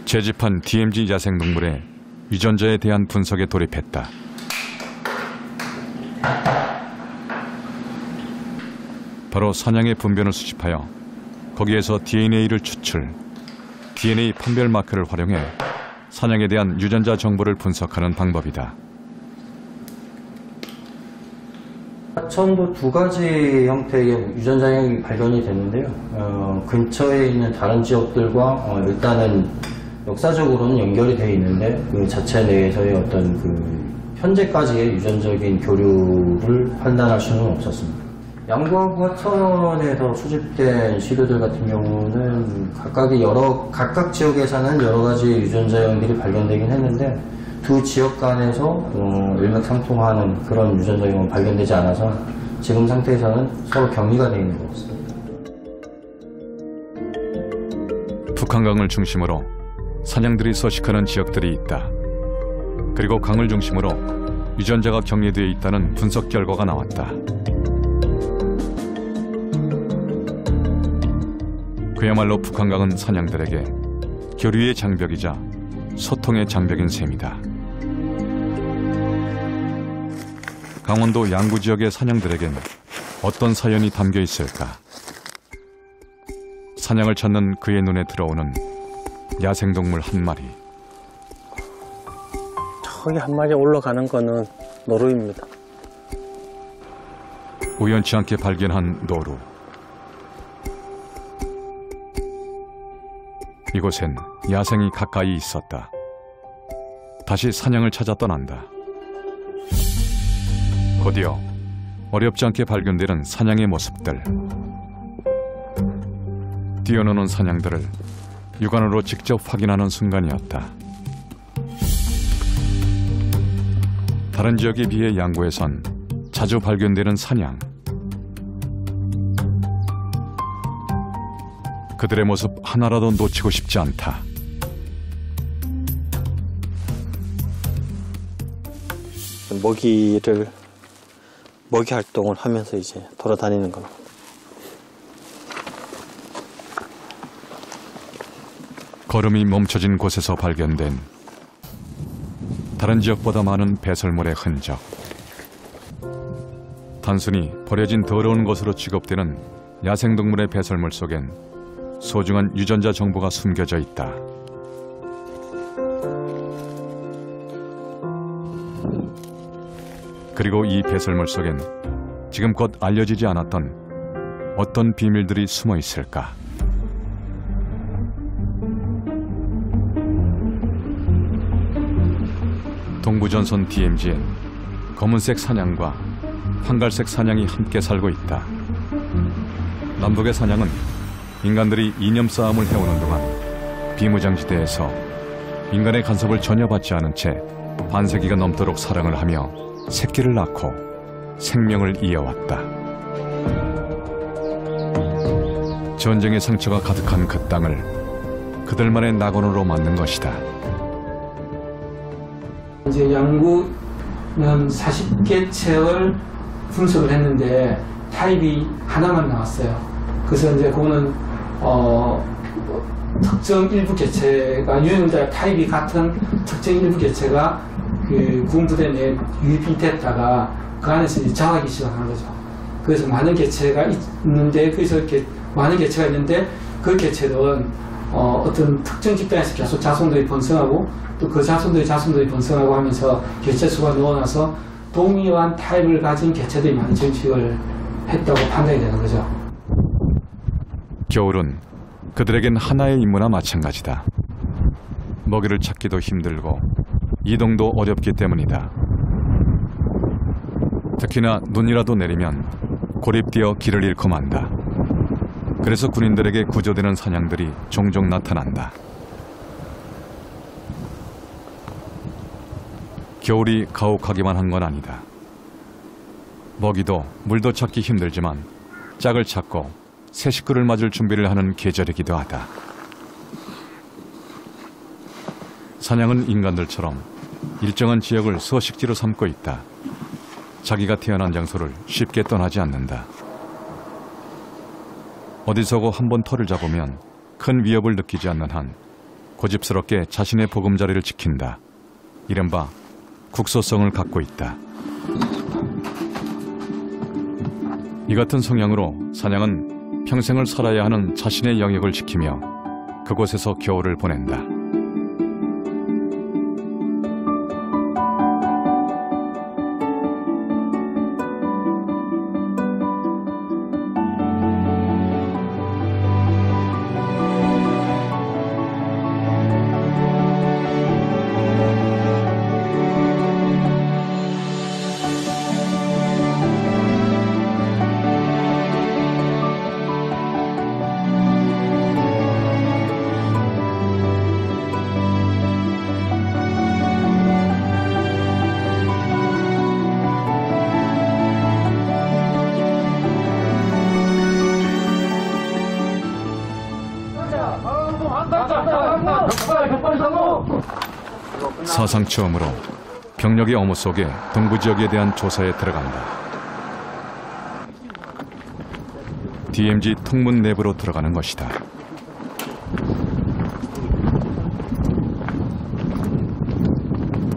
채집한 DMZ 야생동물의 유전자에 대한 분석에 돌입했다. 바로 사냥의 분변을 수집하여 거기에서 DNA를 추출, DNA 판별 마크를 활용해 사냥에 대한 유전자 정보를 분석하는 방법이다. 처음부터 두 가지 형태의 유전자형이 발견이 됐는데요. 근처에 있는 다른 지역들과 일단은 역사적으로는 연결이 되어 있는데 그 자체 내에서의 어떤 그 현재까지의 유전적인 교류를 판단할 수는 없었습니다. 양구하고 하천에서 수집된 시료들 같은 경우는 각각 지역에서는 여러 가지 유전자형들이 발견되긴 했는데 두 지역 간에서 일맥상통하는 그런 유전자형은 발견되지 않아서 지금 상태에서는 서로 격리가 되어 있는 것 같습니다. 북한강을 중심으로 사냥들이 서식하는 지역들이 있다. 그리고 강을 중심으로 유전자가 격리되어 있다는 분석 결과가 나왔다. 그야말로 북한강은 사냥들에게 교류의 장벽이자 소통의 장벽인 셈이다. 강원도 양구 지역의 사냥들에겐 어떤 사연이 담겨 있을까? 사냥을 찾는 그의 눈에 들어오는 야생동물 한 마리. 저기 한 마리 올라가는 거는 노루입니다. 우연치 않게 발견한 노루. 이곳엔 야생이 가까이 있었다. 다시 사냥을 찾아 떠난다. 곧이어 어렵지 않게 발견되는 사냥의 모습들. 뛰어노는 사냥들을 육안으로 직접 확인하는 순간이었다. 다른 지역에 비해 양구에선 자주 발견되는 사냥. 그들의 모습 하나라도 놓치고 싶지 않다. 먹이 활동을 하면서 이제 돌아다니는 겁니다. 걸음이 멈춰진 곳에서 발견된 다른 지역보다 많은 배설물의 흔적. 단순히 버려진 더러운 것으로 취급되는 야생동물의 배설물 속엔 소중한 유전자 정보가 숨겨져 있다. 그리고 이 배설물 속엔 지금껏 알려지지 않았던 어떤 비밀들이 숨어 있을까? 동부전선 DMZ엔 검은색 사냥과 황갈색 사냥이 함께 살고 있다. 남북의 사냥은 인간들이 이념 싸움을 해오는 동안 비무장지대에서 인간의 간섭을 전혀 받지 않은 채 반세기가 넘도록 사랑을 하며 새끼를 낳고 생명을 이어왔다. 전쟁의 상처가 가득한 그 땅을 그들만의 낙원으로 만든 것이다. 이제 양구는 40개체를 분석을 했는데 타입이 하나만 나왔어요. 그래서 이제 그거는 특정 일부 개체가 유전자 타입이 같은 특정 일부 개체가 그 군부대 내에 유입이 됐다가 그 안에서 이제 자라기 시작하는 거죠. 그래서 많은 개체가 있는데 많은 개체가 있는데 그 개체들은 어떤 특정 집단에서 계속 자손들이 번성하고 또 그 자손들이 번성하고 하면서 개체 수가 늘어나서 동일한 타입을 가진 개체들이 많이 증식을 했다고 판단이 되는 거죠. 겨울은 그들에겐 하나의 임무나 마찬가지다. 먹이를 찾기도 힘들고 이동도 어렵기 때문이다. 특히나 눈이라도 내리면 고립되어 길을 잃고 만다. 그래서 군인들에게 구조되는 사냥들이 종종 나타난다. 겨울이 가혹하기만 한 건 아니다. 먹이도 물도 찾기 힘들지만 짝을 찾고 새 식구를 맞을 준비를 하는 계절이기도 하다. 사냥은 인간들처럼 일정한 지역을 서식지로 삼고 있다. 자기가 태어난 장소를 쉽게 떠나지 않는다. 어디서고 한번 털을 잡으면 큰 위협을 느끼지 않는 한 고집스럽게 자신의 보금자리를 지킨다. 이른바 국소성을 갖고 있다. 이 같은 성향으로 사냥은 평생을 살아야 하는 자신의 영역을 지키며 그곳에서 겨울을 보낸다. 사상 처음으로 병력의 어무 속에 동부 지역에 대한 조사에 들어간다. DMZ 통문 내부로 들어가는 것이다.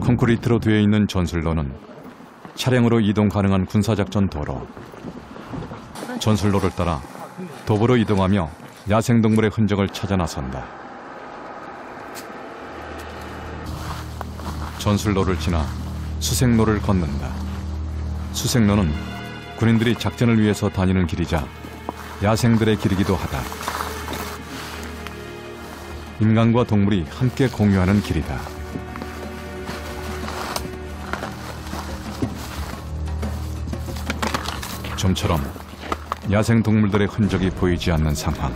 콘크리트로 되어 있는 전술로는 차량으로 이동 가능한 군사작전 도로. 전술로를 따라 도보로 이동하며 야생동물의 흔적을 찾아 나선다. 전술로를 지나 수색로를 걷는다. 수색로는 군인들이 작전을 위해서 다니는 길이자 야생들의 길이기도 하다. 인간과 동물이 함께 공유하는 길이다. 좀처럼 야생동물들의 흔적이 보이지 않는 상황.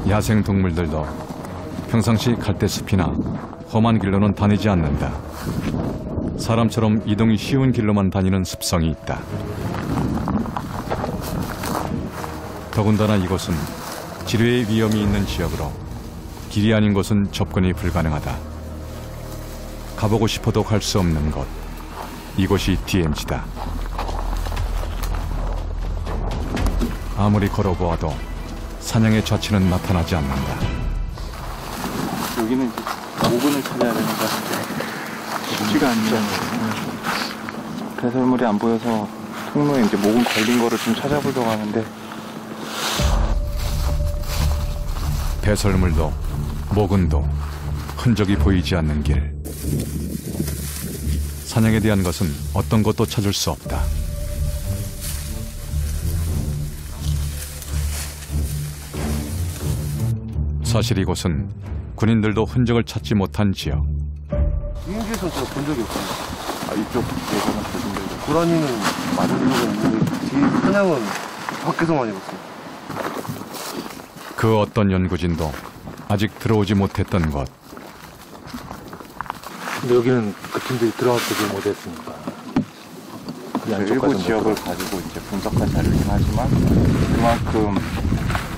야생동물들도 평상시 갈대숲이나 험한 길로는 다니지 않는다. 사람처럼 이동이 쉬운 길로만 다니는 습성이 있다. 더군다나 이곳은 지뢰의 위험이 있는 지역으로 길이 아닌 곳은 접근이 불가능하다. 가보고 싶어도 갈 수 없는 곳. 이곳이 DMZ다. 아무리 걸어보아도 사냥의 좌치는 나타나지 않는다. 여기는 이제 5분을 찾아야 되는 것 같은데 쉽지가 않죠. 배설물이 안 보여서 통로에 이제 모금 걸린 거를 좀 찾아보려고 하는데 배설물도 모근도 흔적이 보이지 않는 길. 사냥에 대한 것은 어떤 것도 찾을 수 없다. 사실 이곳은 군인들도 흔적을 찾지 못한 지역. 비행기에서 제가 본 적이 없어요. 아, 이쪽 예전은 보신데 고라니는 맞은 적은 있는데 뒤 사냥은 밖에서만 해봤어요. 그 어떤 연구진도 아직 들어오지 못했던 곳. 근데 여기는 그 팀들이 들어가지도 못했으니까. 일부 지역을 가지고 이제 분석한 자료이긴 하지만 그만큼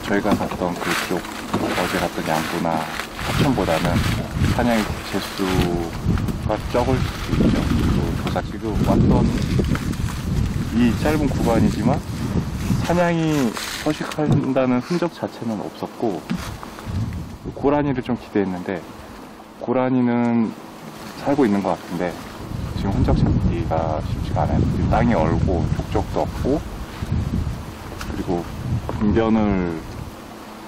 저희가 갔던 그쪽 어제 갔던 양구나 하천보다는 사냥의 개수가 적을 수도 있죠. 또 조사 지금 왔던 이 짧은 구간이지만 사냥이 서식한다는 흔적 자체는 없었고 고라니를 좀 기대했는데 고라니는 살고 있는 것 같은데 지금 흔적 찾기가 쉽지가 않아요. 땅이 얼고 족적도 없고 그리고 분변을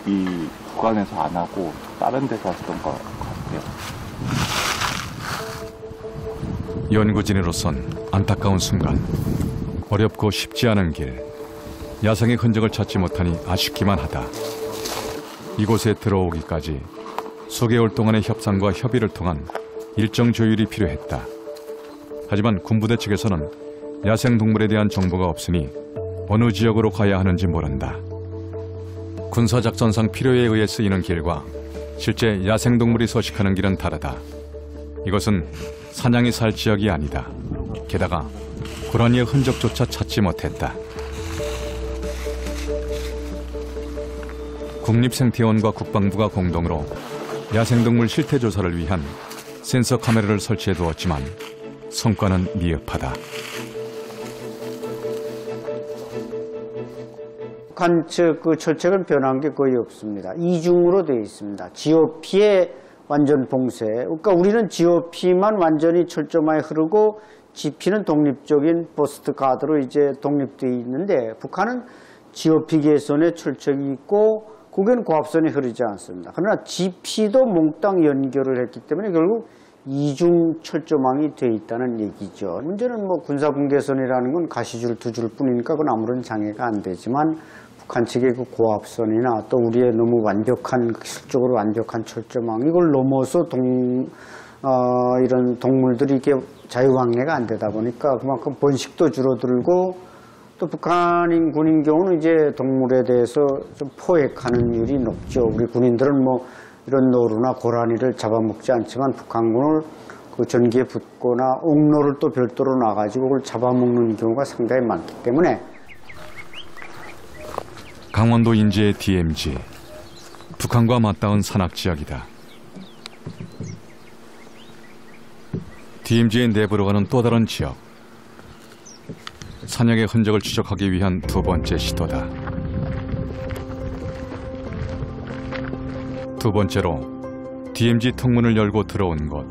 이 구간에서 안 하고 다른 데서 했던 것 같아요. 연구진으로선 안타까운 순간. 어렵고 쉽지 않은 길. 야생의 흔적을 찾지 못하니 아쉽기만 하다. 이곳에 들어오기까지 수개월 동안의 협상과 협의를 통한 일정 조율이 필요했다. 하지만 군부대 측에서는 야생동물에 대한 정보가 없으니 어느 지역으로 가야 하는지 모른다. 군사작전상 필요에 의해 쓰이는 길과 실제 야생동물이 서식하는 길은 다르다. 이것은 사냥이 살 지역이 아니다. 게다가 고라니의 흔적조차 찾지 못했다. 국립생태원과 국방부가 공동으로 야생동물 실태 조사를 위한 센서 카메라를 설치해 두었지만 성과는 미흡하다. 북한 측 그 철책은 변한 게 거의 없습니다. 이중으로 되어 있습니다. GOP의 완전 봉쇄. 그러니까 우리는 GOP만 완전히 철저하게 흐르고 GP는 독립적인 포스트 가드로 이제 독립되어 있는데 북한은 GOP 개선에 철책이 있고 거기는 고압선이 흐르지 않습니다. 그러나 GP도 몽땅 연결을 했기 때문에 결국 이중 철조망이 되어 있다는 얘기죠. 문제는 뭐 군사분계선이라는 건 가시줄 두 줄 뿐이니까 그건 아무런 장애가 안 되지만 북한 측의 그 고압선이나 또 우리의 너무 완벽한 기술적으로 완벽한 철조망 이걸 넘어서 이런 동물들이 이게 자유왕래가 안 되다 보니까 그만큼 번식도 줄어들고 또 북한인 군인 경우는 이제 동물에 대해서 좀 포획하는 율이 높죠. 우리 군인들은 뭐 이런 노루나 고라니를 잡아먹지 않지만 북한군을 그 전기에 붙거나 옥로를 또 별도로 놔가지고 그걸 잡아먹는 경우가 상당히 많기 때문에 강원도 인제의 DMZ, 북한과 맞닿은 산악지역이다. DMZ의 내부로 가는 또 다른 지역, 사냥의 흔적을 추적하기 위한 두 번째 시도다. 두 번째로 DMZ 통문을 열고 들어온 곳.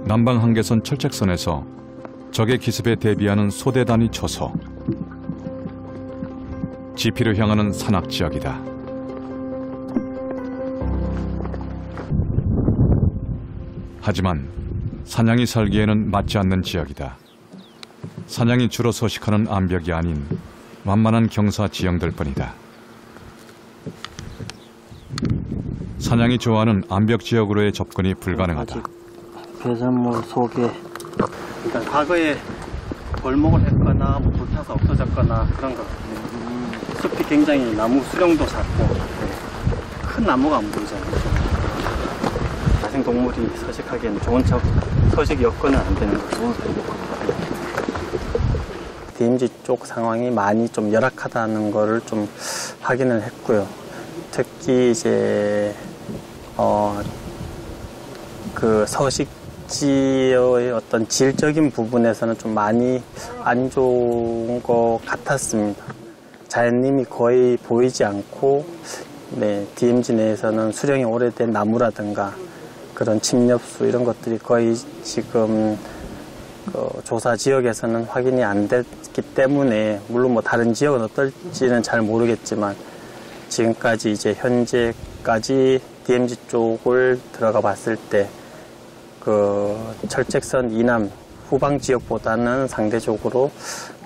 남방 한계선 철책선에서 적의 기습에 대비하는 소대 단위 초소. GP로 향하는 산악 지역이다. 하지만 사냥이 살기에는 맞지 않는 지역이다. 사냥이 주로 서식하는 암벽이 아닌 완만한 경사 지형들 뿐이다. 사냥이 좋아하는 암벽 지역으로의 접근이 불가능하다. 배설물 속에 그러니까 과거에 벌목을 했거나 뭐 불타서 없어졌거나 그런 것 같아요. 숲이 굉장히 나무 수령도 작고 큰 나무가 안 보이잖아요. 야생동물이 서식하기에는 좋은 서식 여건은 안 되는 거죠. DMZ 쪽 상황이 많이 좀 열악하다는 거를 좀 확인을 했고요. 특히 이제 그 서식지의 어떤 질적인 부분에서는 좀 많이 안 좋은 것 같았습니다. 자연림이 거의 보이지 않고, 네, DMZ 내에서는 수령이 오래된 나무라든가 그런 침엽수 이런 것들이 거의 지금 그 조사 지역에서는 확인이 안 됐기 때문에, 물론 뭐 다른 지역은 어떨지는 잘 모르겠지만 지금까지 이제 현재까지 DMZ 쪽을 들어가 봤을 때 그 철책선 이남 후방 지역보다는 상대적으로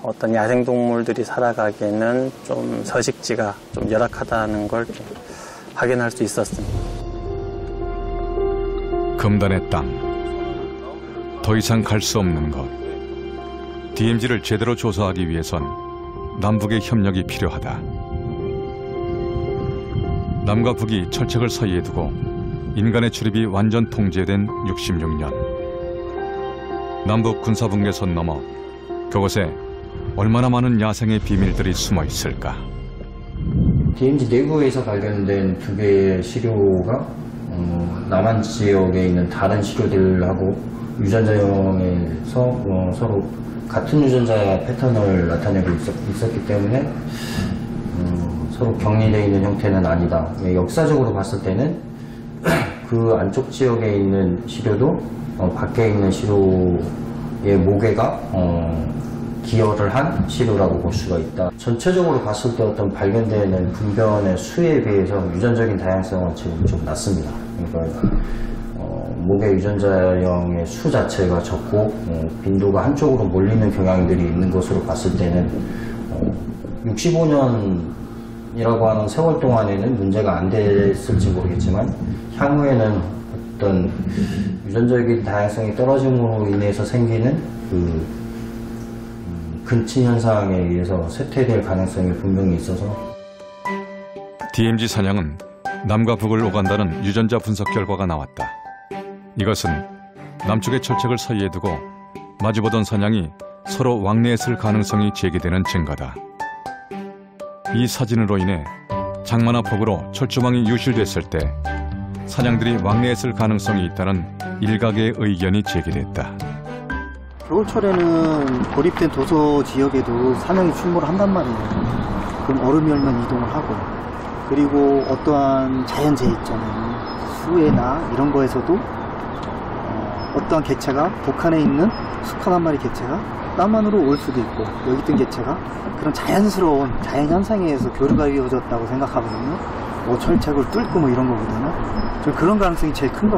어떤 야생동물들이 살아가기에는 좀 서식지가 좀 열악하다는 걸 좀 확인할 수 있었습니다. 금단의 땅, 더 이상 갈 수 없는 것. DMZ를 제대로 조사하기 위해선 남북의 협력이 필요하다. 남과 북이 철책을 사이에 두고 인간의 출입이 완전 통제된 66년. 남북 군사분계선 넘어 그곳에 얼마나 많은 야생의 비밀들이 숨어 있을까? DMZ 내부에서 발견된 두 개의 시료가 남한 지역에 있는 다른 시료들하고 유전자형에서 서로 같은 유전자 패턴을 나타내고 있었기 때문에 서로 격리되어 있는 형태는 아니다. 역사적으로 봤을 때는 그 안쪽 지역에 있는 시료도 밖에 있는 시료의 모계가 기여를 한 시료라고 볼 수가 있다. 전체적으로 봤을 때 어떤 발견되는 분변의 수에 비해서 유전적인 다양성은 지금 좀 낮습니다. 그러니까 목의 유전자형의 수 자체가 적고 빈도가 한쪽으로 몰리는 경향들이 있는 것으로 봤을 때는 65년이라고 하는 세월 동안에는 문제가 안 됐을지 모르겠지만 향후에는 어떤 유전적인 다양성이 떨어짐으로 인해서 생기는 그 근친 현상에 의해서 쇠퇴될 가능성이 분명히 있어서 DMZ 사냥은 남과 북을 오간다는 유전자 분석 결과가 나왔다. 이것은 남쪽의 철책을 사이에 두고 마주보던 사냥이 서로 왕래했을 가능성이 제기되는 증거다. 이 사진으로 인해 장마나 폭우로 철조망이 유실됐을 때 사냥들이 왕래했을 가능성이 있다는 일각의 의견이 제기됐다. 겨울철에는 고립된 도서 지역에도 사냥이 출몰을 한단 말이에요. 그럼 얼음이 얼면 이동을 하고, 그리고 어떠한 자연재해 있잖아요. 수해나 이런 거에서도 어떠한 개체가 북한에 있는 수컷 한 마리 개체가 남한으로 올 수도 있고, 여기 있던 개체가 그런 자연스러운 자연현상에 의해서 교류가 이루어졌다고 생각하거든요. 뭐 철책을 뚫고 뭐 이런 거보다는 좀 그런 가능성이 제일 큰 것 같아요.